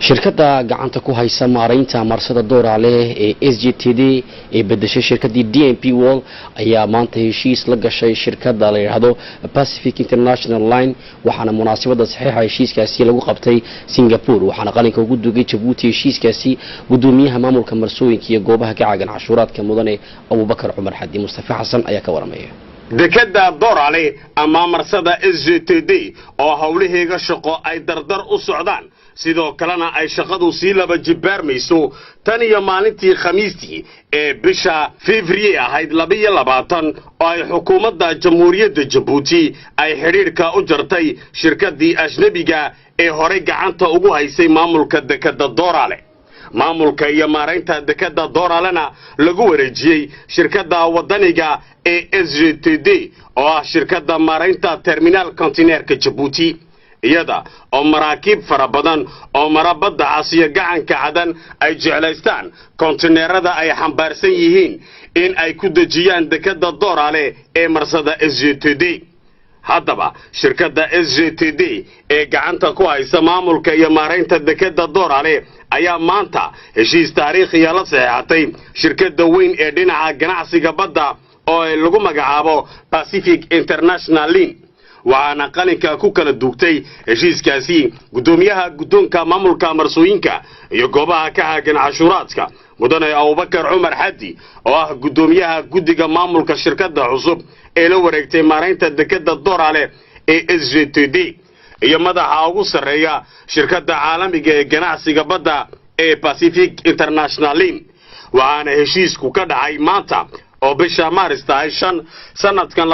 shirkadda gacanta ku haysa maareynta marsada Doorale ee SGTD ee bedeshay shirkadii DNP World ayaa maanta heshiis la gashay shirkadda la yiraahdo Pacific International Line waxaana munaasabada saxiixa heshiiskaasi lagu qabtay Singapore waxaana qalinka ugu dugay Djibouti heshiiskaasi gudoomiyaha maamulka marsooyinka iyo goobaha ka caagan cashuuraadka mudane Abubakar Cumar Xadi Mustafa Xasan ayaa ka waramaya dekada Doorale ama marsada SGTD oo hawlaheega shaqo ay dardar u socdaan sidoo kalena ay shaqadu si laba jibaarmayso tan iyo maalintii Khamiistii ee bisha February ahayd 22 oo ay xukuumadda Jamhuuriyadda Djibouti ay xiriirka u jartay shirkadii ajnabiga ee hore gacanta ugu haysay maamulka dekada Doorale maamulka iyo maareynta dekada Dooralena lagu wareejiyay shirkadda wadaniga ee SGTD oo ah shirkadda maareynta terminal container-ka Djibouti iyada oo maraakiib fara badan oo marabada Aasiya gacanka cadan ay jeclaystaan kontineerada ay xambaarsan yihiin in ay ku dajiyaan dekada Doorale ee marsada SGTD haddaba shirkadda SGTD ee gacanta ku haysa maamulka iyo maareynta dekada Doorale ayaa maanta heshiis taariikhi ah la saxeexatay shirkadda weyn ee dhinaca ganacsiga badda oo lagu magacaabo Pacific International Line waxaana qalinka ku kala duugtay heshiiskaasi gudoomiyaha gudoonka maamulka marsooyinka iyo goobaha ka caagan cashuuraadka mudane Abubakar Cumar Xadi oo ah gudoomiyaha guddiga maamulka shirkadda cusub ee la wareegtay maareynta dekada Doorale ee SGTD iyo madaxa ugu sareeya shirkadda caalamiga ee ganacsiga badda ee Pacific International Line waxaana heshiisku ka dhacay maanta oo bisha Maaris tahay 5 sanadkan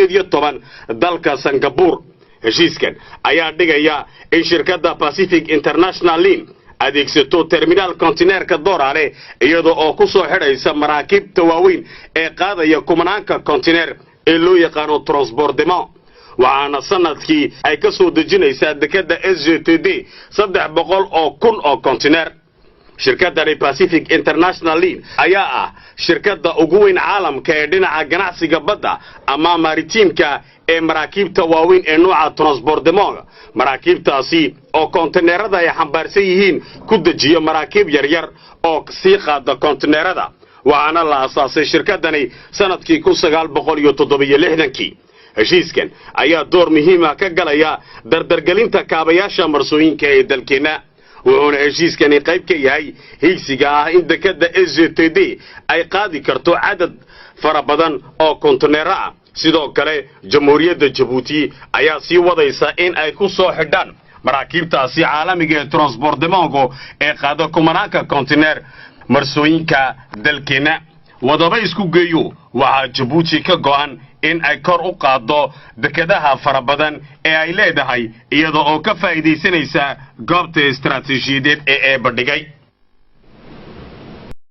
2018 dalka Singapore heshiiskan ayaa dhigaya in shirkadda Pacific International Line adeegsato terminal container-ka Doorale iyadoo oo ku soo xidhaysa maraakiibta waaweyn ee qaadaya kumanaanka container ee loo yaqaan transport-demand waxaana sanadkii ay ka soo dejinaysaa dekada SGTD 300,000 oo container shirkadda Pacific International Line ayaa ah shirkadda ugu weyn caalamka ee dhinaca ganacsiga badda ama maritime-ka ee maraakiibta waaweyn ee nooca transport-demand maraakiibtaasi oo kontineerada ay xambaarsan yihiin ku dejiyo maraakiib yaryar oo sii qaada kontineerada waxaana la aasaasay shirkaddani sanadkii 1967 heshiiskan ayaa door muhiim ah ka galaya dardargelinta kaabayaasha marsooyinka ee dalkeena wuxuuna heshiiskani qayb ka yahay higsiga ah in dekada SGTD ay qaadi karto cadad fara badan oo kontineer ah sidoo kale Jamhuuriyadda Djibouti ayaa sii wadaysa in ay ku soo xidhaan maraakiibtaasi caalamiga ee transport-demand ee qaada kumanaanka kontineer marsooyinka dalkeena wadaba isku geeyo waxa Djibouti ka go'an in ay kor u qaado dekadaha fara badan ee ay leedahay iyadoo oo ka faa'iideysanaysa goobta istiraatiijiyadeed ee badhigay